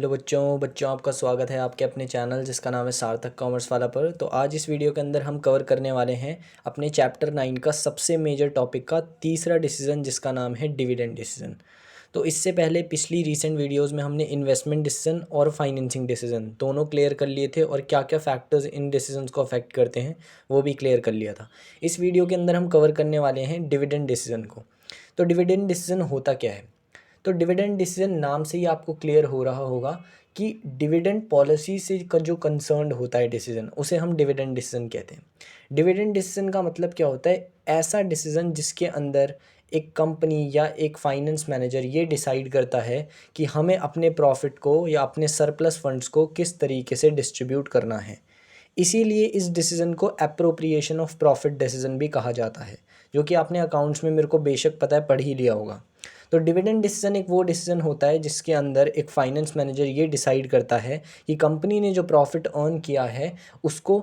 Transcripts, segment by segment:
Hello बच्चों बच्चों आपका स्वागत है आपके अपने चैनल जिसका नाम है सार्थक कॉमर्स वाला पर। तो आज इस वीडियो के अंदर हम कवर करने वाले हैं अपने चैप्टर 9 का सबसे मेजर टॉपिक का तीसरा डिसीजन जिसका नाम है डिविडेंड डिसीजन। तो इससे पहले पिछली रीसेंट वीडियोस में हमने इन्वेस्टमेंट डिसीजन और फाइनेंसिंग डिसीजन दोनों क्लियर कर लिए थे और क्या क्या फैक्टर्स इन डिसीजंस को अफेक्ट करते हैं वो भी क्लियर कर लिया था। इस वीडियो के अंदर हम कवर करने वाले हैं डिविडेंड डिसीजन को। तो डिविडेंड डिसीजन होता क्या है? तो डिविडेंड डिसीजन नाम से ही आपको क्लियर हो रहा होगा कि डिविडेंड पॉलिसी से जो कंसर्न्ड होता है डिसीजन उसे हम डिविडेंड डिसीजन कहते हैं। डिविडेंड डिसीजन का मतलब क्या होता है? ऐसा डिसीजन जिसके अंदर एक कंपनी या एक फाइनेंस मैनेजर ये डिसाइड करता है कि हमें अपने प्रॉफिट को या अपने सरप्लस फंड्स को किस तरीके से डिस्ट्रीब्यूट करना है। इसीलिए इस डिसीजन को एप्रोप्रिएशन ऑफ प्रॉफिट डिसीजन भी कहा जाता है, जो कि आपने अकाउंट्स में मेरे को बेशक पता है, पढ़ ही लिया होगा। तो डिविडेंड डिसीजन एक वो डिसीजन होता है जिसके अंदर एक फाइनेंस मैनेजर ये डिसाइड करता है कि कंपनी ने जो प्रॉफिट अर्न किया है उसको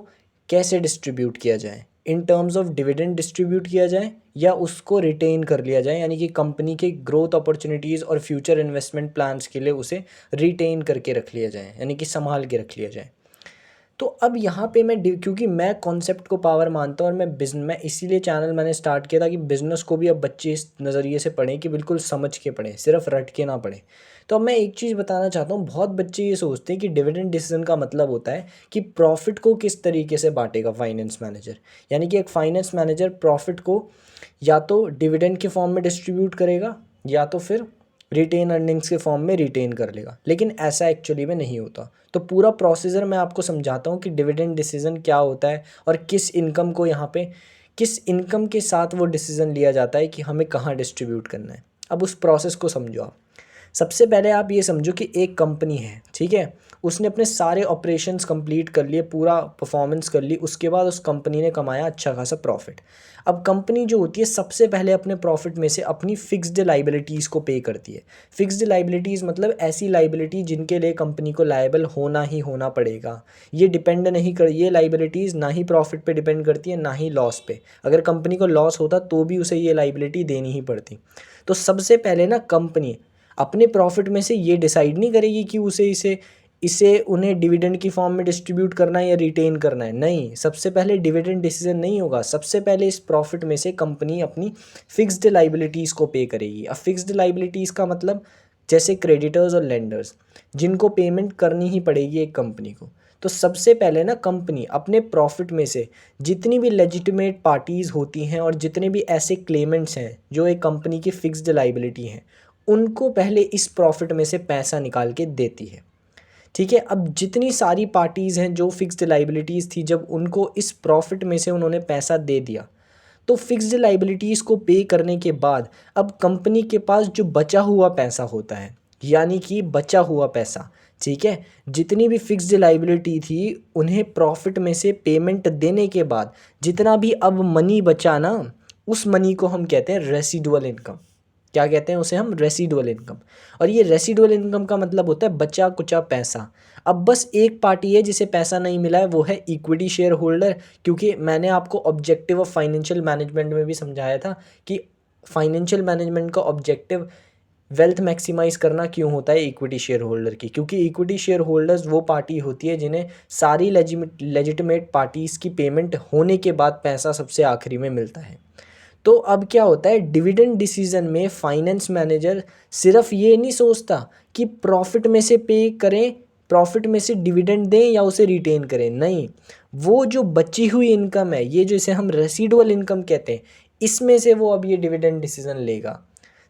कैसे डिस्ट्रीब्यूट किया जाए, in terms of dividend distribute किया जाए या उसको रिटेन कर लिया जाए, यानी कि कंपनी के ग्रोथ अपॉर्चुनिटीज़ और फ्यूचर इन्वेस्टमेंट प्लान्स के लिए उसे रिटेन करके रख लिया जाए, यानी कि संभाल के रख लिया जाए। तो अब यहाँ पे क्योंकि मैं कॉन्सेप्ट को पावर मानता हूँ और मैं इसीलिए चैनल मैंने स्टार्ट किया था कि बिज़नेस को भी अब बच्चे इस नज़रिए से पढ़ें कि बिल्कुल समझ के पढ़ें, सिर्फ रट के ना पढ़ें। तो अब मैं एक चीज़ बताना चाहता हूँ, बहुत बच्चे ये सोचते हैं कि डिविडेंड डिसीजन का मतलब होता है कि प्रॉफिट को किस तरीके से बांटेगा फाइनेंस मैनेजर, यानी कि एक फाइनेंस मैनेजर प्रॉफिट को या तो डिविडेंड के फॉर्म में डिस्ट्रीब्यूट करेगा या तो फिर रिटेन अर्निंग्स के फॉर्म में रिटेन कर लेगा, लेकिन ऐसा एक्चुअली में नहीं होता। तो पूरा प्रोसीजर मैं आपको समझाता हूँ कि डिविडेंड डिसीजन क्या होता है और किस इनकम को यहाँ पे किस इनकम के साथ वो डिसीजन लिया जाता है कि हमें कहाँ डिस्ट्रीब्यूट करना है। अब उस प्रोसेस को समझो आप। सबसे पहले आप ये समझो कि एक कंपनी है, ठीक है, उसने अपने सारे ऑपरेशंस कंप्लीट कर लिए, पूरा परफॉर्मेंस कर ली, उसके बाद उस कंपनी ने कमाया अच्छा खासा प्रॉफिट। अब कंपनी जो होती है सबसे पहले अपने प्रॉफिट में से अपनी फिक्स्ड लाइबिलिटीज़ को पे करती है। फिक्स्ड लाइबिलिटीज़ मतलब ऐसी लाइबिलिटी जिनके लिए कंपनी को लायबल होना ही होना पड़ेगा। ये डिपेंड नहीं कर ये लाइबिलिटीज़ ना ही प्रॉफिट पे डिपेंड करती है ना ही लॉस पे। अगर कंपनी को लॉस होता तो भी उसे ये लाइबिलिटी देनी ही पड़ती। तो सबसे पहले ना कंपनी अपने प्रॉफिट में से ये डिसाइड नहीं करेगी कि इसे इसे उन्हें डिविडेंड की फॉर्म में डिस्ट्रीब्यूट करना है या रिटेन करना है। नहीं, सबसे पहले डिविडेंड डिसीजन नहीं होगा। सबसे पहले इस प्रॉफिट में से कंपनी अपनी फिक्स्ड लाइबिलिटीज़ को पे करेगी। अब फिक्स्ड लाइबिलिटीज़ का मतलब जैसे क्रेडिटर्स और लेंडर्स, जिनको पेमेंट करनी ही पड़ेगी एक कंपनी को। तो सबसे पहले ना कंपनी अपने प्रॉफिट में से जितनी भी लेजिटिमेट पार्टीज़ होती हैं और जितने भी ऐसे क्लेमेंट्स हैं जो एक कंपनी की फिक्स्ड लाइबिलिटी हैं, उनको पहले इस प्रॉफिट में से पैसा निकाल के देती है। ठीक है, अब जितनी सारी पार्टीज़ हैं जो फिक्स्ड लाइबिलिटीज़ थी, जब उनको इस प्रॉफिट में से उन्होंने पैसा दे दिया तो फिक्स्ड लाइबिलिटीज़ को पे करने के बाद अब कंपनी के पास जो बचा हुआ पैसा होता है, यानी कि बचा हुआ पैसा, ठीक है, जितनी भी फिक्स्ड लाइबिलिटी थी उन्हें प्रॉफिट में से पेमेंट देने के बाद जितना भी अब मनी बचा ना, उस मनी को हम कहते हैं रेसिडुअल इनकम। क्या कहते हैं उसे? हम रेसिडुअल इनकम। और ये रेसिडुअल इनकम का मतलब होता है बचा कुचा पैसा। अब बस एक पार्टी है जिसे पैसा नहीं मिला है, वो है इक्विटी शेयर होल्डर। क्योंकि मैंने आपको ऑब्जेक्टिव ऑफ फाइनेंशियल मैनेजमेंट में भी समझाया था कि फाइनेंशियल मैनेजमेंट का ऑब्जेक्टिव वेल्थ मैक्सिमाइज करना क्यों होता है इक्विटी शेयर होल्डर की। क्योंकि इक्विटी शेयर होल्डर्स वो पार्टी होती है जिन्हें सारी लेजिटिमेट पार्टीज़ की पेमेंट होने के बाद पैसा सबसे आखिरी में मिलता है। तो अब क्या होता है, डिविडेंड डिसीजन में फाइनेंस मैनेजर सिर्फ ये नहीं सोचता कि प्रॉफिट में से पे करें, प्रॉफिट में से डिविडेंड दें या उसे रिटेन करें। नहीं, वो जो बची हुई इनकम है, ये जो इसे हम रेसिडुअल इनकम कहते हैं, इसमें से वो अब ये डिविडेंड डिसीजन लेगा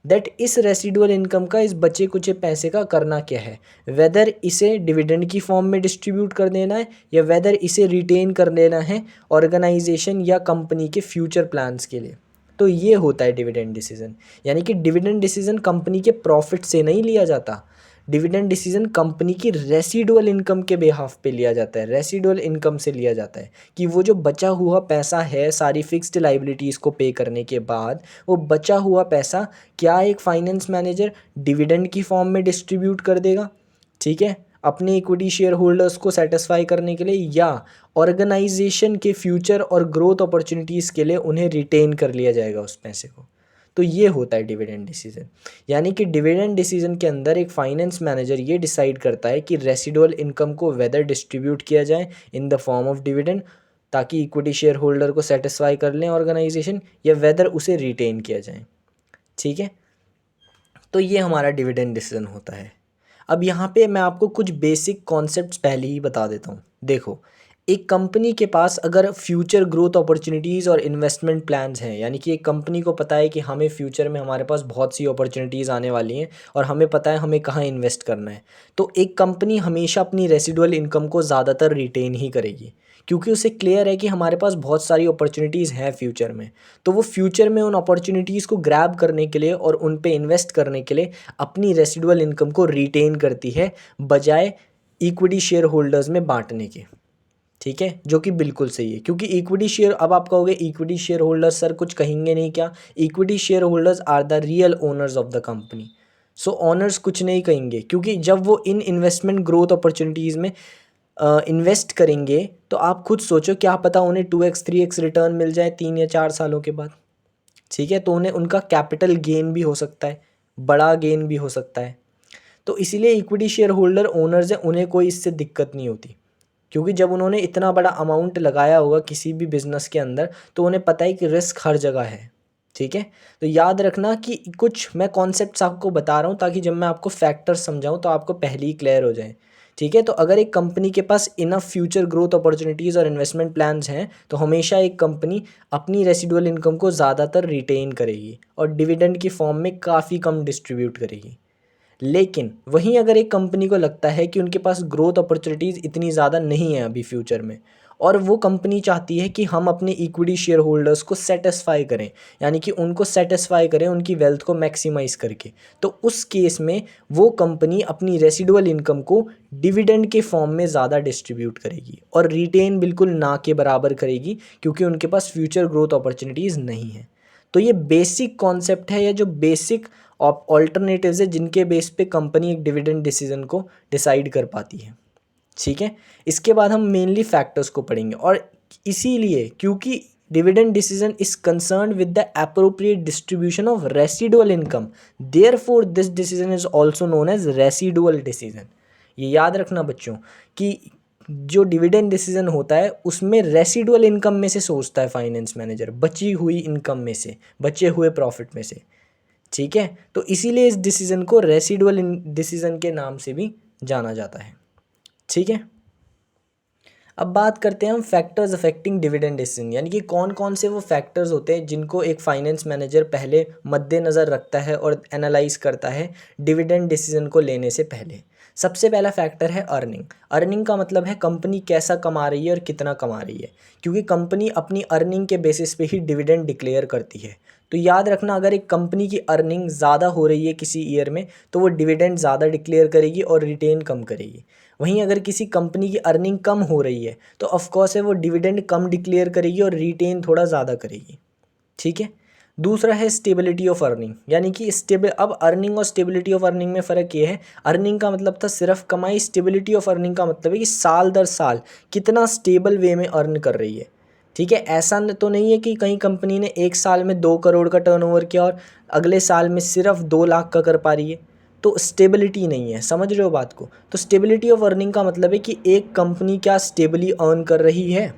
दैट इस रेसिडुअल इनकम का, इस बचे कुचे पैसे का करना क्या है। वेदर इसे डिविडेंड की फॉर्म में डिस्ट्रीब्यूट कर देना है या वेदर इसे रिटेन कर लेना है ऑर्गेनाइजेशन या कंपनी के फ्यूचर प्लान्स के लिए। तो ये होता है डिविडेंड डिसीजन। यानी कि डिविडेंड डिसीजन कंपनी के प्रॉफिट से नहीं लिया जाता, डिविडेंड डिसीजन कंपनी की रेसिडुअल इनकम के बिहाफ पे लिया जाता है, रेसिडुअल इनकम से लिया जाता है कि वो जो बचा हुआ पैसा है सारी फिक्स्ड लाइबिलिटीज़ को पे करने के बाद, वो बचा हुआ पैसा क्या एक फाइनेंस मैनेजर डिविडेंड की फॉर्म में डिस्ट्रीब्यूट कर देगा, ठीक है, अपने इक्विटी शेयर होल्डर्स को सेटिस्फाई करने के लिए, या ऑर्गेनाइजेशन के फ्यूचर और ग्रोथ अपॉर्चुनिटीज़ के लिए उन्हें रिटेन कर लिया जाएगा उस पैसे को। तो तो ये होता है डिविडेंड डिसीजन। यानी कि डिविडेंड डिसीजन के अंदर एक फाइनेंस मैनेजर ये डिसाइड करता है कि रेसिडुअल इनकम को वेदर डिस्ट्रीब्यूट किया जाए in the form of dividend, ताकि इक्विटी शेयर होल्डर को सेटिस्फाई कर लें ऑर्गेनाइजेशन, या वेदर उसे रिटेन किया जाए। ठीक है, तो ये हमारा डिविडेंड डिसीजन होता है। अब यहाँ पे मैं आपको कुछ बेसिक कॉन्सेप्ट्स पहले ही बता देता हूँ। देखो, एक कंपनी के पास अगर फ्यूचर ग्रोथ अपॉर्चुनिटीज़ और इन्वेस्टमेंट प्लान्स हैं, यानी कि एक कंपनी को पता है कि हमें फ्यूचर में हमारे पास बहुत सी अपॉर्चुनिटीज़ आने वाली हैं और हमें पता है हमें कहाँ इन्वेस्ट करना है, तो एक कंपनी हमेशा अपनी रेसिडुअल इनकम को ज़्यादातर रिटेन ही करेगी, क्योंकि उसे क्लियर है कि हमारे पास बहुत सारी अपॉर्चुनिटीज़ हैं फ्यूचर में। तो वो फ्यूचर में उन अपॉर्चुनिटीज़ को ग्रैब करने के लिए और उन पे इन्वेस्ट करने के लिए अपनी रेसिडुअल इनकम को रिटेन करती है, बजाय इक्विटी शेयर होल्डर्स में बांटने के। ठीक है, जो कि बिल्कुल सही है, क्योंकि इक्विटी शेयर, अब आप कहोगे इक्विटी शेयर होल्डर्स सर कुछ कहेंगे नहीं क्या? Equity share holders are the real owners of the company. So owners कुछ नहीं कहेंगे, क्योंकि जब वो इन इन्वेस्टमेंट ग्रोथ अपॉर्चुनिटीज़ में इन्वेस्ट करेंगे तो आप खुद सोचो, क्या पता उन्हें 2x 3x रिटर्न मिल जाए 3 या 4 सालों के बाद। ठीक है, तो उन्हें उनका कैपिटल गेन भी हो सकता है, बड़ा गेन भी हो सकता है। तो इसीलिए इक्विटी शेयर होल्डर ओनर्स हैं, उन्हें कोई इससे दिक्कत नहीं होती, क्योंकि जब उन्होंने इतना बड़ा अमाउंट लगाया होगा किसी भी बिजनेस के अंदर, तो उन्हें पता है कि रिस्क हर जगह है। ठीक है, तो याद रखना कि कुछ मैं कॉन्सेप्ट्स आपको बता रहा हूँ ताकि जब मैं आपको फैक्टर्स समझाऊँ तो आपको पहले ही क्लियर हो जाए। ठीक है, तो अगर एक कंपनी के पास इनफ फ्यूचर ग्रोथ अपॉर्चुनिटीज़ और इन्वेस्टमेंट प्लान्स हैं, तो हमेशा एक कंपनी अपनी रेसिडुअल इनकम को ज़्यादातर रिटेन करेगी और डिविडेंड की फॉर्म में काफ़ी कम डिस्ट्रीब्यूट करेगी। लेकिन वहीं अगर एक कंपनी को लगता है कि उनके पास ग्रोथ अपॉर्चुनिटीज़ इतनी ज़्यादा नहीं है अभी फ्यूचर में, और वो कंपनी चाहती है कि हम अपने इक्विटी शेयर होल्डर्स को सेटिस्फाई करें, यानी कि उनको सेटिस्फाई करें उनकी वेल्थ को मैक्सिमाइज़ करके, तो उस केस में वो कंपनी अपनी रेसिडुअल इनकम को डिविडेंड के फॉर्म में ज़्यादा डिस्ट्रीब्यूट करेगी और रिटेन बिल्कुल ना के बराबर करेगी, क्योंकि उनके पास फ्यूचर ग्रोथ अपॉर्चुनिटीज़ नहीं है। तो ये बेसिक कॉन्सेप्ट है, या जो बेसिक ऑल्टरनेटिव्स है जिनके बेस पे कंपनी एक डिविडेंड डिसीजन को डिसाइड कर पाती है। ठीक है, इसके बाद हम मेनली फैक्टर्स को पढ़ेंगे, और इसीलिए क्योंकि dividend decision is concerned with the appropriate distribution of residual income, therefore this decision is also known as residual decision. ये याद रखना बच्चों कि जो डिविडेंड डिसीजन होता है उसमें रेसिडुअल इनकम में से सोचता है फाइनेंस मैनेजर, बची हुई इनकम में से, बचे हुए प्रॉफिट में से। ठीक है, तो इसीलिए इस डिसीजन को रेसिडुअल डिसीजन के नाम से भी जाना जाता है। ठीक है, अब बात करते हैं हम फैक्टर्स अफेक्टिंग डिविडेंड डिसीजन, यानी कि कौन कौन से वो फैक्टर्स होते हैं जिनको एक फाइनेंस मैनेजर पहले मद्देनज़र रखता है और एनालाइज करता है डिविडेंड डिसीजन को लेने से पहले। सबसे पहला फैक्टर है अर्निंग। अर्निंग का मतलब है कंपनी कैसा कमा रही है और कितना कमा रही है, क्योंकि कंपनी अपनी अर्निंग के बेसिस पे ही डिविडेंड डिक्लेयर करती है। तो याद रखना, अगर एक कंपनी की अर्निंग ज़्यादा हो रही है किसी ईयर में, तो वो डिविडेंड ज़्यादा डिक्लेयर करेगी और रिटेन कम करेगी। वहीं अगर किसी कंपनी की अर्निंग कम हो रही है तो ऑफकोर्स है वो डिविडेंड कम डिक्लेयर करेगी और रिटेन थोड़ा ज़्यादा करेगी। ठीक है, दूसरा है स्टेबिलिटी ऑफ अर्निंग, यानी कि अब अर्निंग और स्टेबिलिटी ऑफ अर्निंग में फ़र्क ये है, अर्निंग का मतलब था सिर्फ कमाई, स्टेबिलिटी ऑफ अर्निंग का मतलब है कि साल दर साल कितना स्टेबल वे में अर्न कर रही है। ठीक है, ऐसा तो नहीं है कि कहीं कंपनी ने एक साल में 2 करोड़ का टर्नओवर किया और अगले साल में सिर्फ 2 लाख का कर पा रही है, तो स्टेबिलिटी नहीं है। समझ रहे हो बात को? तो स्टेबिलिटी ऑफ अर्निंग का मतलब है कि एक कंपनी क्या स्टेबली अर्न कर रही है।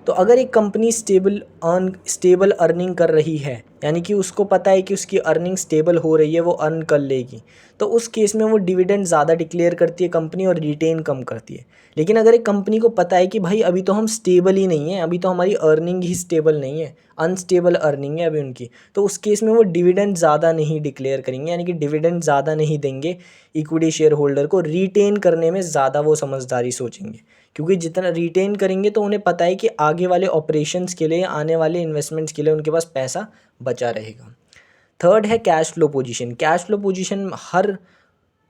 तो अगर एक कंपनी स्टेबल अर्निंग कर रही है, यानी कि उसको पता है कि उसकी अर्निंग स्टेबल हो रही है, वो अर्न कर लेगी, तो उस केस में वो डिविडेंड ज़्यादा डिक्लेयर करती है कंपनी और रिटेन कम करती है। लेकिन अगर एक कंपनी को पता है कि भाई अभी तो हम स्टेबल ही नहीं है, अभी तो हमारी अर्निंग ही स्टेबल नहीं है, अनस्टेबल अर्निंग है अभी उनकी, तो उस केस में वो डिविडेंड ज़्यादा नहीं डिक्लेयर करेंगे, यानी कि डिविडेंड ज़्यादा नहीं देंगे इक्विटी शेयर होल्डर को। रिटेन करने में ज़्यादा वो समझदारी सोचेंगे, क्योंकि जितना रिटेन करेंगे तो उन्हें पता है कि आगे वाले ऑपरेशंस के लिए, आने वाले इन्वेस्टमेंट्स के लिए उनके पास पैसा बचा रहेगा। थर्ड है cash flow position. Cash flow position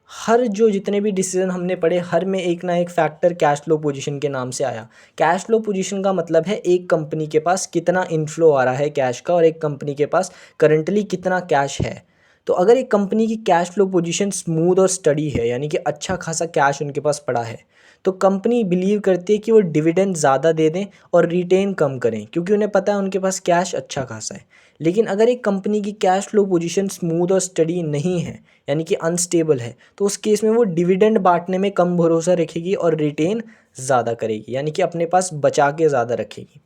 हर जो जितने भी डिसीजन हमने पढ़े, हर में एक ना एक फैक्टर कैश फ्लो पोजीशन के नाम से आया। कैश फ्लो पोजीशन का मतलब है एक कंपनी के पास कितना इनफ्लो आ रहा है कैश का, और एक कंपनी के पास करंटली कितना कैश है। तो अगर एक कंपनी की कैश फ्लो पोजीशन स्मूथ और स्टडी है, यानी कि अच्छा खासा कैश उनके पास पड़ा है, तो कंपनी बिलीव करती है कि वो डिविडेंड ज़्यादा दे दें और रिटेन कम करें, क्योंकि उन्हें पता है उनके पास कैश अच्छा खासा है। लेकिन अगर एक कंपनी की कैश फ्लो पोजीशन स्मूथ और स्टडी नहीं है, यानी कि अनस्टेबल है, तो उस केस में वो डिविडेंड बांटने में कम भरोसा रखेगी और रिटेन ज़्यादा करेगी, यानी कि अपने पास बचा के ज़्यादा रखेगी।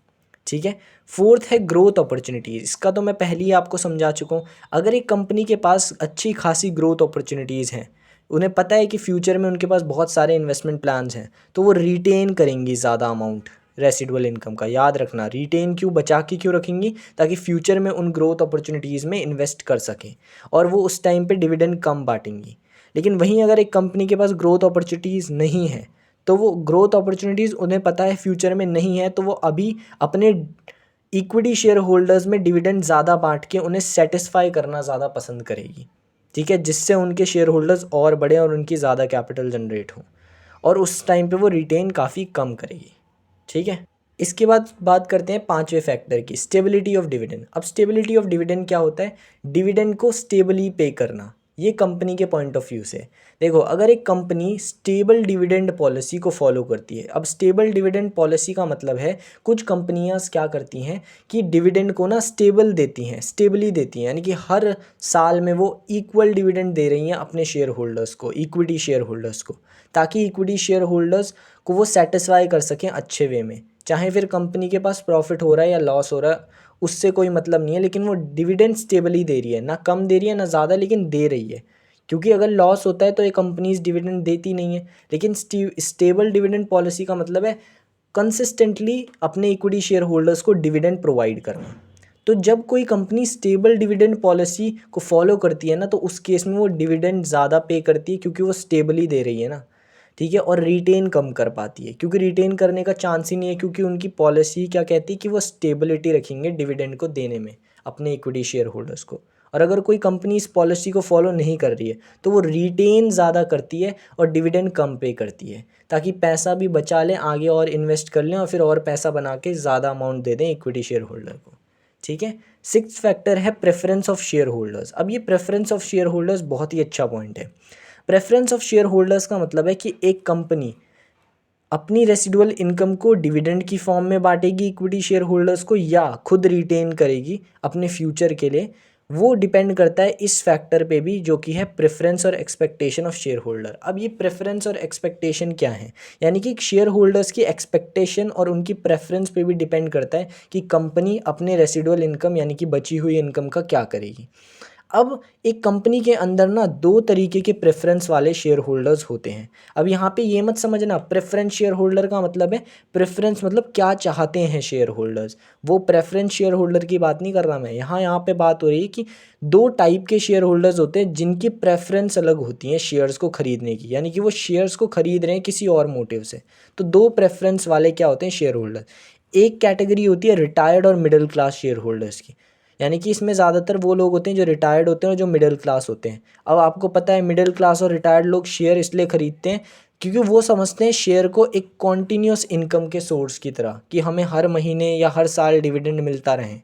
ठीक है। फोर्थ है ग्रोथ अपॉर्चुनिटीज़। इसका तो मैं पहले ही आपको समझा चुका हूँ। अगर एक कंपनी के पास अच्छी खासी ग्रोथ अपॉर्चुनिटीज़ हैं, उन्हें पता है कि फ्यूचर में उनके पास बहुत सारे इन्वेस्टमेंट प्लान्स हैं, तो वो रिटेन करेंगी ज़्यादा अमाउंट रेसिडुअल इनकम का। याद रखना, रिटेन क्यों, बचा के क्यों रखेंगी, ताकि फ्यूचर में उन ग्रोथ अपॉर्चुनिटीज़ में इन्वेस्ट कर सकें, और वो उस टाइम पे डिविडेंड कम बांटेंगी। लेकिन वहीं अगर एक कंपनी के पास ग्रोथ अपॉर्चुनिटीज़ नहीं है, तो वो ग्रोथ अपॉर्चुनिटीज़ उन्हें पता है फ्यूचर में नहीं है, तो वो अभी अपने इक्विटी शेयर होल्डर्स में डिविडेंड ज़्यादा बांट के उन्हें सेटिस्फाई करना ज़्यादा पसंद करेगी। ठीक है, जिससे उनके शेयर होल्डर्स और बढ़े और उनकी ज़्यादा कैपिटल जनरेट हो, और उस टाइम पे वो रिटेन काफ़ी कम करेगी। ठीक है। इसके बाद बात करते हैं पांचवें फैक्टर की, स्टेबिलिटी ऑफ डिविडेंड। अब स्टेबिलिटी ऑफ डिविडेंड क्या होता है? डिविडेंड को स्टेबली पे करना, ये कंपनी के पॉइंट ऑफ व्यू से। देखो, अगर एक कंपनी स्टेबल डिविडेंड पॉलिसी को फॉलो करती है, अब स्टेबल डिविडेंड पॉलिसी का मतलब है कुछ कंपनियां क्या करती हैं कि डिविडेंड को ना स्टेबल देती हैं, स्टेबली देती हैं, यानी कि हर साल में वो इक्वल डिविडेंड दे रही हैं अपने शेयर होल्डर्स को, इक्विटी शेयर होल्डर्स को, ताकि इक्विटी शेयर होल्डर्स को वो सेटिस्फाई कर सकें अच्छे वे में। चाहे फिर कंपनी के पास प्रॉफिट हो रहा है या लॉस हो रहा है, उससे कोई मतलब नहीं है, लेकिन वो डिविडेंड स्टेबली दे रही है, ना कम दे रही है ना ज़्यादा, लेकिन दे रही है। क्योंकि अगर लॉस होता है तो ये कंपनीज डिविडेंड देती नहीं है। लेकिन स्टेबल डिविडेंड पॉलिसी का मतलब है कंसिस्टेंटली अपने इक्विटी शेयर होल्डर्स को डिविडेंड प्रोवाइड करना। तो जब कोई कंपनी स्टेबल डिविडेंड पॉलिसी को फॉलो करती है ना, तो उस केस में वो डिविडेंड ज़्यादा पे करती है, क्योंकि वो स्टेबली दे रही है ना। ठीक है। और रिटेन कम कर पाती है, क्योंकि रिटेन करने का चांस ही नहीं है, क्योंकि उनकी पॉलिसी क्या कहती है कि वो स्टेबिलिटी रखेंगे डिविडेंड को देने में अपने इक्विटी शेयर होल्डर्स को। और अगर कोई कंपनी इस पॉलिसी को फॉलो नहीं कर रही है, तो वो रिटेन ज़्यादा करती है और डिविडेंड कम पे करती है, ताकि पैसा भी बचा लें, आगे और इन्वेस्ट कर लें और फिर और पैसा बना के ज़्यादा अमाउंट दे दें इक्विटी शेयर होल्डर को। ठीक है। सिक्स्थ फैक्टर है प्रेफरेंस ऑफ शेयर होल्डर्स। अब ये प्रेफरेंस ऑफ शेयर होल्डर्स बहुत ही अच्छा पॉइंट है। प्रेफरेंस ऑफ शेयर होल्डर्स का मतलब है कि एक कंपनी अपनी रेसिडुअल इनकम को डिविडेंड की फॉर्म में बांटेगी इक्विटी शेयर होल्डर्स को, या खुद रिटेन करेगी अपने फ्यूचर के लिए, वो डिपेंड करता है इस फैक्टर पे भी, जो कि है प्रेफरेंस और एक्सपेक्टेशन ऑफ शेयर होल्डर। अब ये प्रेफरेंस और एक्सपेक्टेशन क्या है? यानी कि शेयर होल्डर्स की एक्सपेक्टेशन और उनकी प्रेफरेंस पे भी डिपेंड करता है कि कंपनी अपने रेसिडुअल इनकम यानी कि बची हुई इनकम का क्या करेगी। अब एक कंपनी के अंदर ना दो तरीके के प्रेफरेंस वाले शेयर होल्डर्स होते हैं। अब यहाँ पे ये मत समझना प्रेफरेंस शेयर होल्डर का मतलब है, प्रेफरेंस मतलब क्या चाहते हैं शेयर होल्डर्स, वो प्रेफरेंस शेयर होल्डर की बात नहीं कर रहा मैं। यहाँ पे बात हो रही है कि दो टाइप के शेयर होल्डर्स होते हैं जिनकी प्रेफरेंस अलग होती है शेयर्स को खरीदने की, यानी कि वो शेयर्स को खरीद रहे हैं किसी और मोटिव से। तो दो प्रेफरेंस वाले क्या होते हैं शेयर होल्डर। एक कैटेगरी होती है रिटायर्ड और मिडिल क्लास शेयर होल्डर्स की, यानी कि इसमें ज़्यादातर वो लोग होते हैं जो रिटायर्ड होते हैं और जो मिडिल क्लास होते हैं। अब आपको पता है मिडिल क्लास और रिटायर्ड लोग शेयर इसलिए ख़रीदते हैं क्योंकि वो समझते हैं शेयर को एक कॉन्टीन्यूस इनकम के सोर्स की तरह, कि हमें हर महीने या हर साल डिविडेंड मिलता रहे।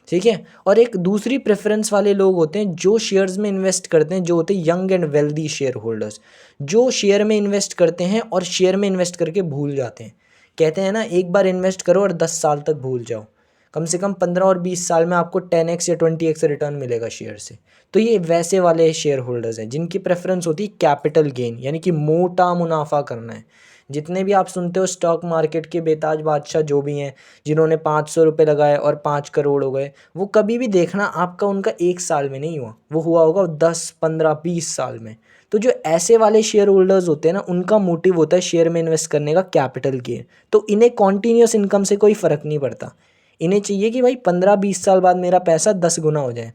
ठीक है। और एक दूसरी प्रेफरेंस वाले लोग होते हैं जो शेयर्स में इन्वेस्ट करते हैं, जो होते हैं young and wealthy share holders, जो शेयर में इन्वेस्ट करते हैं और शेयर में इन्वेस्ट करके भूल जाते हैं। कहते हैं ना, एक बार इन्वेस्ट करो और 10 साल तक भूल जाओ, कम से कम 15 और 20 साल में आपको 10x या 20x रिटर्न मिलेगा शेयर से। तो ये वैसे वाले शेयर होल्डर्स हैं जिनकी प्रेफरेंस होती है कैपिटल गेन, यानी कि मोटा मुनाफा करना है। जितने भी आप सुनते हो स्टॉक मार्केट के बेताज बादशाह जो भी हैं, जिन्होंने 500 रुपये लगाए और 5 करोड़ हो गए, वो कभी भी देखना आपका उनका एक साल में नहीं हुआ, वो हुआ होगा 10, 15, 20 साल में। तो जो ऐसे वाले शेयर होल्डर्स होते हैं ना, उनका मोटिव होता है शेयर में इन्वेस्ट करने का कैपिटल गेन। तो इन्हें कॉन्टीन्यूस इनकम से कोई फ़र्क नहीं पड़ता, इन्हें चाहिए कि भाई 15-20 साल बाद मेरा पैसा 10 गुना हो जाए।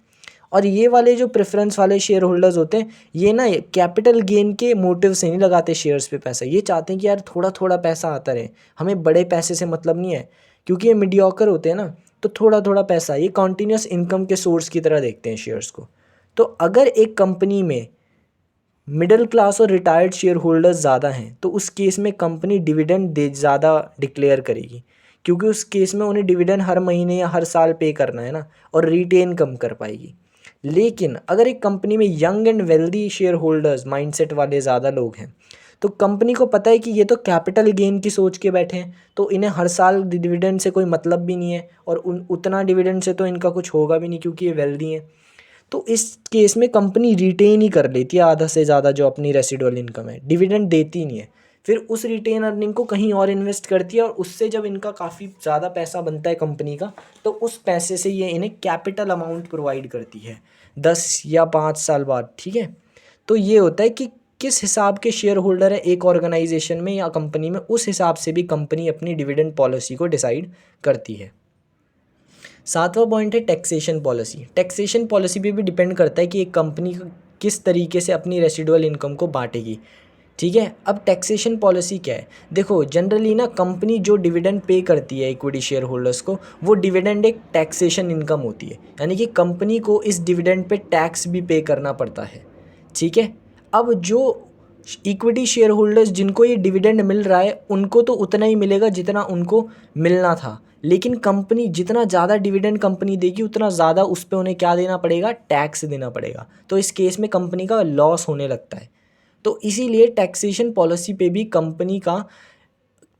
और ये वाले जो प्रेफरेंस वाले शेयर होल्डर्स होते हैं, ये ना कैपिटल गेन के मोटिव से नहीं लगाते शेयर्स पे पैसा। ये चाहते हैं कि यार थोड़ा थोड़ा पैसा आता रहे, हमें बड़े पैसे से मतलब नहीं है, क्योंकि ये मीडियोकर होते हैं ना, तो थोड़ा थोड़ा पैसा, ये कॉन्टीन्यूस इनकम के सोर्स की तरह देखते हैं शेयर्स को। तो अगर एक कंपनी में मिडिल क्लास और रिटायर्ड शेयर होल्डर्स ज़्यादा हैं, तो उस केस में कंपनी डिविडेंड दे ज़्यादा डिक्लेयर करेगी, क्योंकि उस केस में उन्हें डिविडेंड हर महीने या हर साल पे करना है ना, और रिटेन कम कर पाएगी। लेकिन अगर एक कंपनी में young and wealthy share holders mindset वाले ज़्यादा लोग हैं, तो कंपनी को पता है कि ये तो कैपिटल गेन की सोच के बैठे हैं, तो इन्हें हर साल डिविडेंड से कोई मतलब भी नहीं है, और उतना डिविडेंड से तो इनका कुछ होगा भी नहीं क्योंकि ये वेल्दी हैं। तो इस केस में कंपनी रिटेन ही कर लेती है आधा से ज़्यादा जो अपनी रेसिडुअल इनकम है, डिविडेंड देती नहीं है। फिर उस रिटेन अर्निंग को कहीं और इन्वेस्ट करती है, और उससे जब इनका काफ़ी ज़्यादा पैसा बनता है कंपनी का, तो उस पैसे से ये इन्हें कैपिटल अमाउंट प्रोवाइड करती है 10 या 5 साल बाद। ठीक है, तो ये होता है कि किस हिसाब के शेयर होल्डर है एक ऑर्गेनाइजेशन में या कंपनी में, उस हिसाब से भी कंपनी अपनी डिविडेंड पॉलिसी को डिसाइड करती है। 7वां पॉइंट है टैक्सेशन पॉलिसी। टैक्सेशन पॉलिसी पे भी डिपेंड करता है कि एक कंपनी किस तरीके से अपनी रेसिडुअल इनकम को बांटेगी। ठीक है, अब टैक्सेशन पॉलिसी क्या है? देखो, जनरली ना कंपनी जो डिविडेंड पे करती है इक्विटी शेयर होल्डर्स को, वो डिविडेंड एक टैक्सेशन इनकम होती है, यानी कि कंपनी को इस डिविडेंड पे टैक्स भी पे करना पड़ता है। ठीक है, अब जो इक्विटी शेयर होल्डर्स जिनको ये डिविडेंड मिल रहा है, उनको तो उतना ही मिलेगा जितना उनको मिलना था, लेकिन कंपनी जितना ज़्यादा डिविडेंड कंपनी देगी उतना ज़्यादा उस पर उन्हें क्या देना पड़ेगा? टैक्स देना पड़ेगा। तो इस केस में कंपनी का लॉस होने लगता है। तो इसीलिए टैक्सेशन पॉलिसी पे भी कंपनी का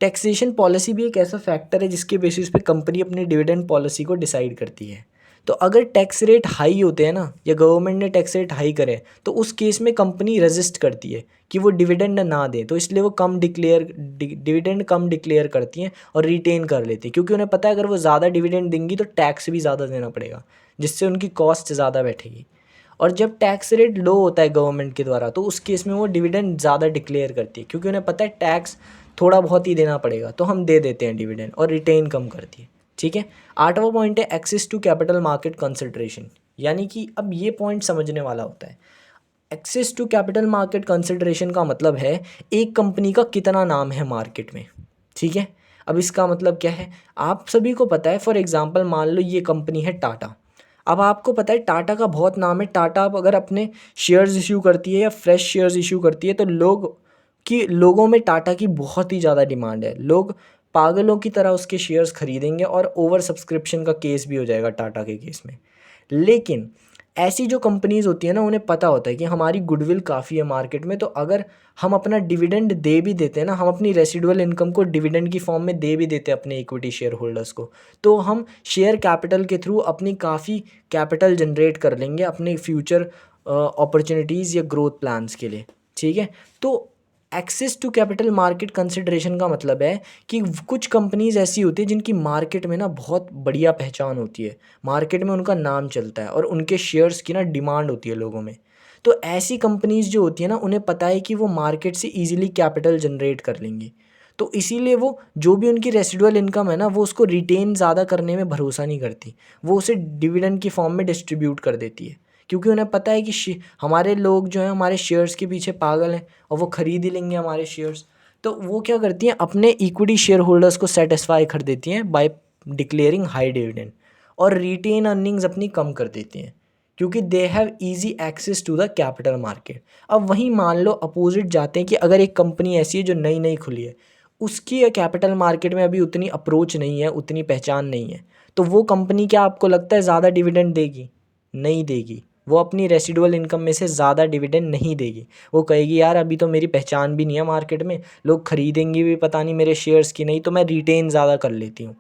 टैक्सेशन पॉलिसी भी एक ऐसा फैक्टर है जिसके बेसिस पे कंपनी अपनी डिविडेंड पॉलिसी को डिसाइड करती है। तो अगर टैक्स रेट हाई होते हैं ना, या गवर्नमेंट ने टैक्स रेट हाई करे, तो उस केस में कंपनी रेजिस्ट करती है कि वो डिविडेंड ना दे, तो इसलिए वो डिविडेंड कम डिक्लेयर करती हैं और रिटेन कर लेती है, क्योंकि उन्हें पता है अगर वो ज़्यादा डिविडेंड देंगी तो टैक्स भी ज़्यादा देना पड़ेगा, जिससे उनकी कॉस्ट ज़्यादा बैठेगी। और जब टैक्स रेट लो होता है गवर्नमेंट के द्वारा, तो उस केस में वो डिविडेंड ज़्यादा डिक्लेयर करती है, क्योंकि उन्हें पता है टैक्स थोड़ा बहुत ही देना पड़ेगा, तो हम दे देते हैं डिविडेंड, और रिटेन कम करती है। ठीक है, 8वां पॉइंट है access to capital market consideration, यानी कि अब ये पॉइंट समझने वाला होता है। Access to capital market consideration का मतलब है एक कंपनी का कितना नाम है मार्केट में। ठीक है, अब इसका मतलब क्या है? आप सभी को पता है, फॉर एग्जांपल मान लो ये कंपनी है टाटा। अब आपको पता है टाटा का बहुत नाम है, टाटा अब अगर अपने शेयर्स इशू करती है या फ्रेश शेयर्स इशू करती है, तो लोगों में टाटा की बहुत ही ज़्यादा डिमांड है। लोग पागलों की तरह उसके शेयर्स खरीदेंगे, और ओवर सब्सक्रिप्शन का केस भी हो जाएगा टाटा के केस में। लेकिन ऐसी जो कंपनीज़ होती है ना, उन्हें पता होता है कि हमारी गुडविल काफ़ी है मार्केट में, तो अगर हम अपना डिविडेंड दे भी देते हैं ना, हम अपनी रेसिडुअल इनकम को डिविडेंड की फॉर्म में दे भी देते हैं अपने इक्विटी शेयर होल्डर्स को, तो हम शेयर कैपिटल के थ्रू अपनी काफ़ी कैपिटल जनरेट कर लेंगे अपने फ्यूचर अपॉर्चुनिटीज़ या ग्रोथ प्लान्स के लिए। ठीक है, तो access to capital market consideration का मतलब है कि कुछ कंपनीज ऐसी होती है जिनकी मार्केट में ना बहुत बढ़िया पहचान होती है, मार्केट में उनका नाम चलता है, और उनके शेयर्स की ना डिमांड होती है लोगों में। तो ऐसी कंपनीज जो होती है ना, उन्हें पता है कि वो मार्केट से इजीली कैपिटल जनरेट कर लेंगी, तो इसीलिए वो जो भी उनकी रेसिडुअल इनकम है ना, वो उसको रिटेन ज़्यादा करने में भरोसा नहीं करती, वो उसे डिविडेंड की फॉर्म में डिस्ट्रीब्यूट कर देती है, क्योंकि उन्हें पता है कि हमारे लोग जो हैं हमारे शेयर्स के पीछे पागल हैं, और वो ख़रीद ही लेंगे हमारे शेयर्स। तो वो क्या करती हैं, अपने इक्विटी शेयर होल्डर्स को सेटिस्फाई कर देती हैं बाय डिक्लेयरिंग हाई डिविडेंड, और रिटेन अर्निंग्स अपनी कम कर देती हैं, क्योंकि they have easy access to the capital market. अब वहीं मान लो अपोजिट जाते हैं कि अगर एक कंपनी ऐसी है जो नई नई खुली है, उसकी कैपिटल मार्केट में अभी उतनी अप्रोच नहीं है, उतनी पहचान नहीं है, तो वो कंपनी क्या आपको लगता है ज़्यादा डिविडेंड देगी? नहीं देगी। वो अपनी रेसिडुअल इनकम में से ज़्यादा डिविडेंड नहीं देगी। वो कहेगी यार अभी तो मेरी पहचान भी नहीं है मार्केट में, लोग खरीदेंगे भी पता नहीं मेरे शेयर्स की नहीं, तो मैं रिटेन ज़्यादा कर लेती हूँ।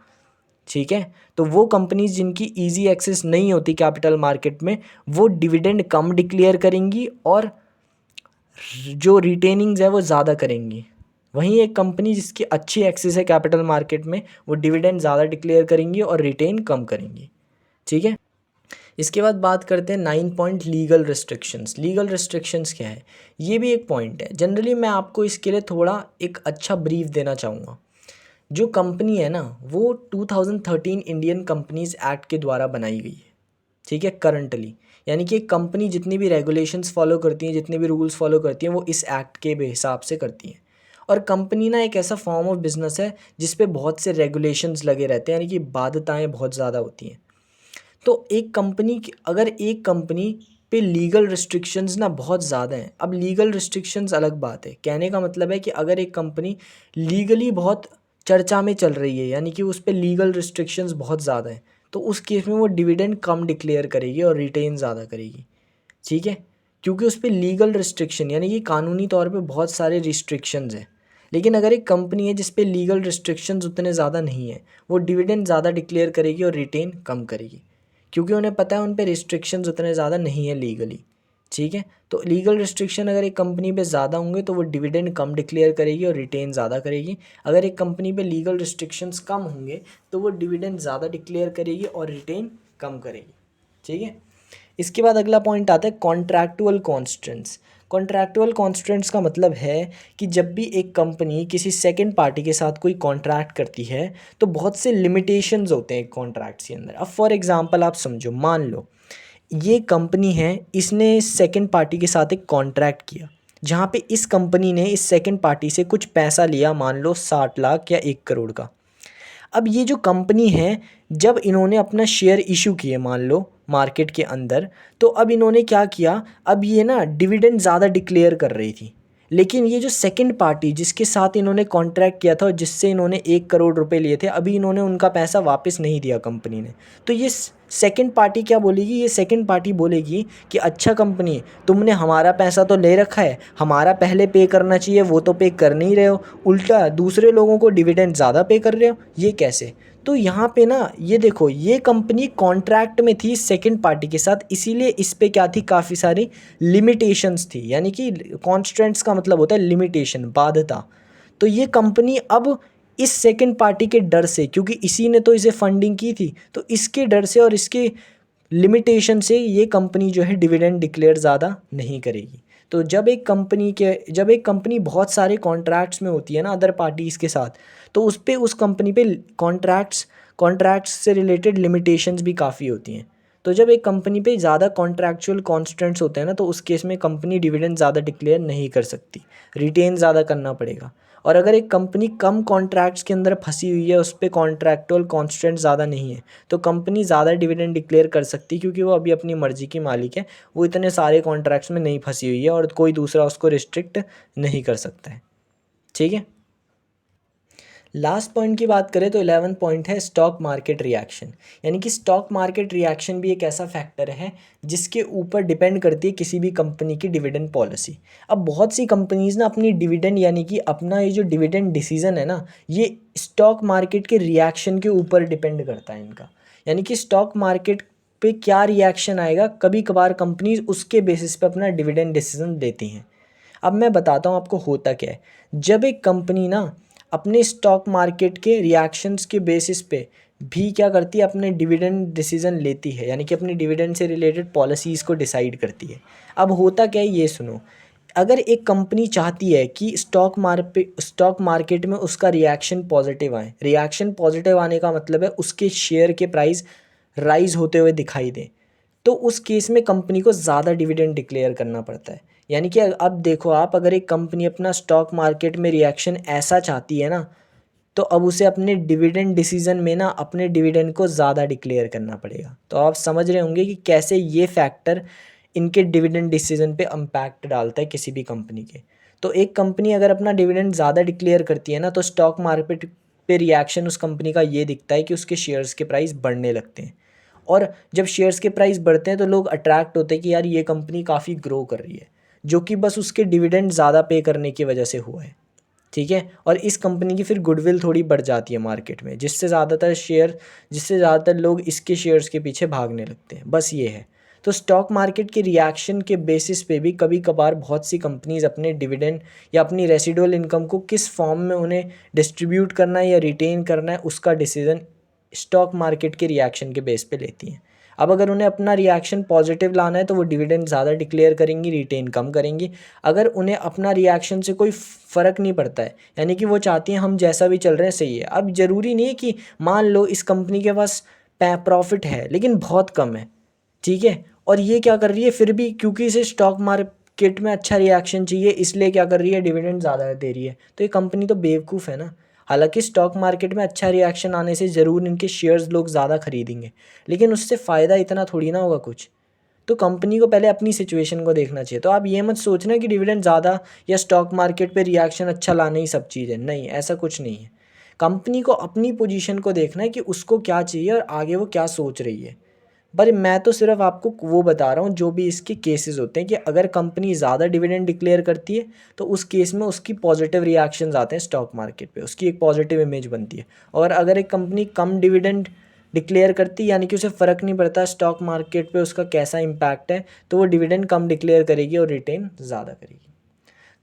ठीक है, तो वो कंपनीज जिनकी इजी एक्सेस नहीं होती कैपिटल मार्केट में, वो डिविडेंड कम डिक्लेयर करेंगी और जो रिटेनिंग्स है वो ज़्यादा करेंगी। वहीं एक कंपनी जिसकी अच्छी एक्सेस है कैपिटल मार्केट में, वो डिविडेंड ज़्यादा डिक्लेयर करेंगी और रिटेन कम करेंगी। ठीक है, इसके बाद बात करते हैं 9 point legal restrictions. Legal restrictions क्या है? ये भी एक पॉइंट है। जनरली मैं आपको इसके लिए थोड़ा एक अच्छा ब्रीफ देना चाहूँगा। जो कंपनी है ना, वो 2013 इंडियन कंपनीज एक्ट के द्वारा बनाई गई है। ठीक है, करंटली, यानी कि एक कंपनी जितनी भी रेगुलेशंस फॉलो करती हैं, जितने भी रूल्स फॉलो करती हैं, वो इस एक्ट के हिसाब से करती हैं। और कंपनी ना एक ऐसा फॉर्म ऑफ बिजनेस है जिस पे बहुत से रेगुलेशंस लगे रहते हैं, यानी कि बाध्यताएँ बहुत ज़्यादा होती हैं। तो अगर एक कंपनी पे लीगल रिस्ट्रिक्शंस ना बहुत ज़्यादा हैं, अब लीगल रिस्ट्रिक्शंस अलग बात है, कहने का मतलब है कि अगर एक कंपनी लीगली बहुत चर्चा में चल रही है, यानी कि उस पे लीगल रिस्ट्रिक्शंस बहुत ज़्यादा हैं, तो उस केस में वो डिविडेंड कम डिक्लेयर करेगी और रिटेन ज़्यादा करेगी। ठीक है, क्योंकि उस पर लीगल रिस्ट्रिक्शन यानी कि कानूनी तौर पे बहुत सारे रिस्ट्रिक्शंस हैं। लेकिन अगर एक कंपनी है जिस पे लीगल रिस्ट्रिक्शंस उतने ज़्यादा नहीं है, वो डिविडेंड ज़्यादा डिक्लेयर करेगी और रिटेन कम करेगी, क्योंकि उन्हें पता है उन पे रिस्ट्रिक्शंस उतने ज़्यादा नहीं है लीगली। ठीक है, तो लीगल रिस्ट्रिक्शन अगर एक कंपनी पे ज़्यादा होंगे तो वो डिविडेंड कम डिक्लेयर करेगी और रिटेन ज़्यादा करेगी। अगर एक कंपनी पे लीगल रिस्ट्रिक्शंस कम होंगे तो वो डिविडेंड ज़्यादा डिक्लेयर करेगी और रिटेन कम करेगी। ठीक है, इसके बाद अगला पॉइंट आता है कॉन्ट्रैक्टुअल कॉन्स्टेंट्स। कॉन्ट्रैक्टुअल कॉन्स्टेंट्स का मतलब है कि जब भी एक कंपनी किसी सेकंड पार्टी के साथ कोई कॉन्ट्रैक्ट करती है तो बहुत से लिमिटेशंस होते हैं कॉन्ट्रैक्ट्स के अंदर। अब फॉर एग्जांपल आप समझो, मान लो ये कंपनी है, इसने सेकंड पार्टी के साथ एक कॉन्ट्रैक्ट किया जहाँ पे इस कंपनी ने इस सेकंड पार्टी से कुछ पैसा लिया, मान लो 60 लाख या 1 करोड़ का। अब ये जो कंपनी है, जब इन्होंने अपना शेयर इशू किए मान लो मार्केट के अंदर, तो अब इन्होंने क्या किया, अब ये ना डिविडेंड ज़्यादा डिक्लेयर कर रही थी, लेकिन ये जो सेकंड पार्टी जिसके साथ इन्होंने कॉन्ट्रैक्ट किया था और जिससे इन्होंने 1 करोड़ रुपए लिए थे, अभी इन्होंने उनका पैसा वापस नहीं दिया कंपनी ने। तो ये सेकंड पार्टी क्या बोलेगी, ये सेकंड पार्टी बोलेगी कि अच्छा कंपनी, तुमने हमारा पैसा तो ले रखा है, हमारा पहले पे करना चाहिए, वो तो पे कर नहीं रहे हो, उल्टा दूसरे लोगों को डिविडेंड ज़्यादा पे कर रहे हो, ये कैसे। तो यहाँ पे ना ये देखो, ये कंपनी कॉन्ट्रैक्ट में थी सेकंड पार्टी के साथ, इसीलिए इस पे क्या थी, काफ़ी सारी लिमिटेशंस थी। यानी कि कॉन्स्टेंट्स का मतलब होता है लिमिटेशन, बाध्यता। तो ये कंपनी अब इस सेकंड पार्टी के डर से, क्योंकि इसी ने तो इसे फंडिंग की थी, तो इसके डर से और इसके लिमिटेशन से ये कंपनी जो है डिविडेंड डिक्लेयर ज़्यादा नहीं करेगी। तो जब एक कंपनी बहुत सारे कॉन्ट्रैक्ट्स में होती है ना अदर पार्टीज़ के साथ, तो उस कंपनी पे कॉन्ट्रैक्ट्स से रिलेटेड लिमिटेशंस भी काफ़ी होती हैं। तो जब एक कंपनी पे ज़्यादा कॉन्ट्रैक्चुअल कॉन्स्टेंट्स होते हैं ना, तो उस केस में कंपनी डिविडेंड ज़्यादा डिक्लेयर नहीं कर सकती, रिटेन ज़्यादा करना पड़ेगा। और अगर एक कंपनी कम कॉन्ट्रैक्ट्स के अंदर फंसी हुई है, उस पर कॉन्ट्रैक्टुअल कॉन्स्टेंट ज़्यादा नहीं है, तो कंपनी ज़्यादा डिविडेंड डिक्लेयर कर सकती है, क्योंकि वो अभी अपनी मर्ज़ी की मालिक है, वो इतने सारे कॉन्ट्रैक्ट्स में नहीं फंसी हुई है और कोई दूसरा उसको रिस्ट्रिक्ट नहीं कर सकता है। ठीक है, लास्ट पॉइंट की बात करें तो 11 पॉइंट है स्टॉक मार्केट रिएक्शन। यानी कि स्टॉक मार्केट रिएक्शन भी एक ऐसा फैक्टर है जिसके ऊपर डिपेंड करती है किसी भी कंपनी की डिविडेंड पॉलिसी। अब बहुत सी कंपनीज़ ना अपनी डिविडेंड यानी कि अपना ये जो डिविडेंड डिसीजन है ना, ये स्टॉक मार्केट के रिएक्शन के ऊपर डिपेंड करता है इनका। यानी कि स्टॉक मार्केट पे क्या रिएक्शन आएगा, कभी कभार कंपनीज उसके बेसिस पे अपना डिविडेंड डिसीजन देती हैं। अब मैं बताता हूँ आपको होता क्या है। जब एक कंपनी ना अपने स्टॉक मार्केट के रिएक्शंस के बेसिस पे भी क्या करती है, अपने डिविडेंड डिसीजन लेती है, यानी कि अपनी डिविडेंड से रिलेटेड पॉलिसीज़ को डिसाइड करती है। अब होता क्या है ये सुनो, अगर एक कंपनी चाहती है कि स्टॉक मार्केट में उसका रिएक्शन पॉजिटिव आए, रिएक्शन पॉजिटिव आने का मतलब है उसके शेयर के प्राइस राइज होते हुए दिखाई दे, तो उस केस में कंपनी को ज़्यादा डिविडेंड डिक्लेयर करना पड़ता है। यानी कि अब देखो आप, अगर एक कंपनी अपना स्टॉक मार्केट में रिएक्शन ऐसा चाहती है ना, तो अब उसे अपने डिविडेंड डिसीजन में ना अपने डिविडेंड को ज़्यादा डिक्लेयर करना पड़ेगा। तो आप समझ रहे होंगे कि कैसे ये फैक्टर इनके डिविडेंड डिसीजन पे इम्पैक्ट डालता है किसी भी कंपनी के। तो एक कंपनी अगर अपना डिविडेंड ज़्यादा डिक्लेयर करती है ना, तो स्टॉक मार्केट पे रिएक्शन उस कंपनी का ये दिखता है कि उसके शेयर्स के प्राइस बढ़ने लगते हैं। और जब शेयर्स के प्राइस बढ़ते हैं तो लोग अट्रैक्ट होते हैं कि यार ये कंपनी काफ़ी ग्रो कर रही है, जो कि बस उसके डिविडेंड ज़्यादा पे करने की वजह से हुआ है। ठीक है, और इस कंपनी की फिर गुडविल थोड़ी बढ़ जाती है मार्केट में, जिससे ज़्यादातर लोग इसके शेयर्स के पीछे भागने लगते हैं। बस ये है। तो स्टॉक मार्केट के रिएक्शन के बेसिस पे भी कभी कभार बहुत सी कंपनीज अपने डिविडेंड या अपनी रेसिडुअल इनकम को किस फॉर्म में उन्हें डिस्ट्रीब्यूट करना है या रिटेन करना है, उसका डिसीजन स्टॉक मार्केट के रिएक्शन के बेस पे लेती हैं। अब अगर उन्हें अपना रिएक्शन पॉजिटिव लाना है तो वो डिविडेंड ज़्यादा डिक्लेयर करेंगी, रिटेन कम करेंगी। अगर उन्हें अपना रिएक्शन से कोई फ़र्क नहीं पड़ता है, यानी कि वो चाहती हैं हम जैसा भी चल रहे हैं सही है। अब ज़रूरी नहीं है कि मान लो इस कंपनी के पास प्रॉफिट है लेकिन बहुत कम है, ठीक है, और ये क्या कर रही है फिर भी, क्योंकि इसे स्टॉक मार्केट में अच्छा रिएक्शन चाहिए इसलिए क्या कर रही है, डिविडेंड ज़्यादा दे रही है। तो ये कंपनी तो बेवकूफ़ है ना। हालांकि स्टॉक मार्केट में अच्छा रिएक्शन आने से ज़रूर इनके शेयर्स लोग ज़्यादा खरीदेंगे, लेकिन उससे फ़ायदा इतना थोड़ी ना होगा कुछ। तो कंपनी को पहले अपनी सिचुएशन को देखना चाहिए। तो आप ये मत सोचना कि डिविडेंड ज़्यादा या स्टॉक मार्केट पे रिएक्शन अच्छा लाना ही सब चीज़ है, नहीं, ऐसा कुछ नहीं है। कंपनी को अपनी पोजीशन को देखना है कि उसको क्या चाहिए और आगे वो क्या सोच रही है, पर मैं तो सिर्फ आपको वो बता रहा हूँ जो भी इसके केसेस होते हैं कि अगर कंपनी ज़्यादा डिविडेंड डिक्लेयर करती है तो उस केस में उसकी पॉजिटिव रिएक्शंस आते हैं स्टॉक मार्केट पे, उसकी एक पॉजिटिव इमेज बनती है। और अगर एक कंपनी कम डिविडेंड डिक्लेयर करती यानी कि उसे फ़र्क नहीं पड़ता स्टॉक मार्केट पे उसका कैसा इम्पैक्ट है, तो वो डिविडेंड कम डिक्लेयर करेगी और रिटेन ज़्यादा करेगी।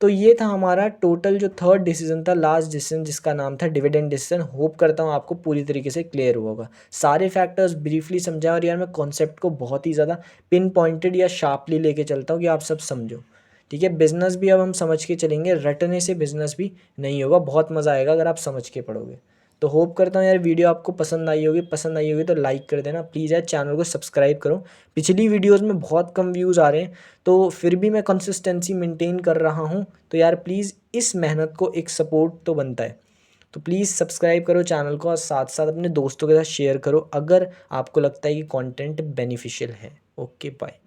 तो ये था हमारा टोटल जो थर्ड डिसीजन था, लास्ट डिसीजन, जिसका नाम था डिविडेंड डिसीजन। होप करता हूँ आपको पूरी तरीके से क्लियर हुआ होगा। सारे फैक्टर्स ब्रीफली समझा और यार मैं कॉन्सेप्ट को बहुत ही ज़्यादा पिन पॉइंटेड या शार्पली लेके चलता हूँ कि आप सब समझो। ठीक है, बिजनेस भी अब हम समझ के चलेंगे, रटने से बिजनेस भी नहीं होगा। बहुत मज़ा आएगा अगर आप समझ के पढ़ोगे। तो होप करता हूँ यार वीडियो आपको पसंद आई होगी। पसंद आई होगी तो लाइक कर देना प्लीज़ यार, चैनल को सब्सक्राइब करो। पिछली वीडियोस में बहुत कम व्यूज़ आ रहे हैं तो फिर भी मैं कंसिस्टेंसी मेंटेन कर रहा हूँ। तो यार प्लीज़ इस मेहनत को एक सपोर्ट तो बनता है। तो प्लीज़ सब्सक्राइब करो चैनल को और साथ साथ अपने दोस्तों के साथ शेयर करो अगर आपको लगता है कि कंटेंट बेनिफिशियल है। Okay bye.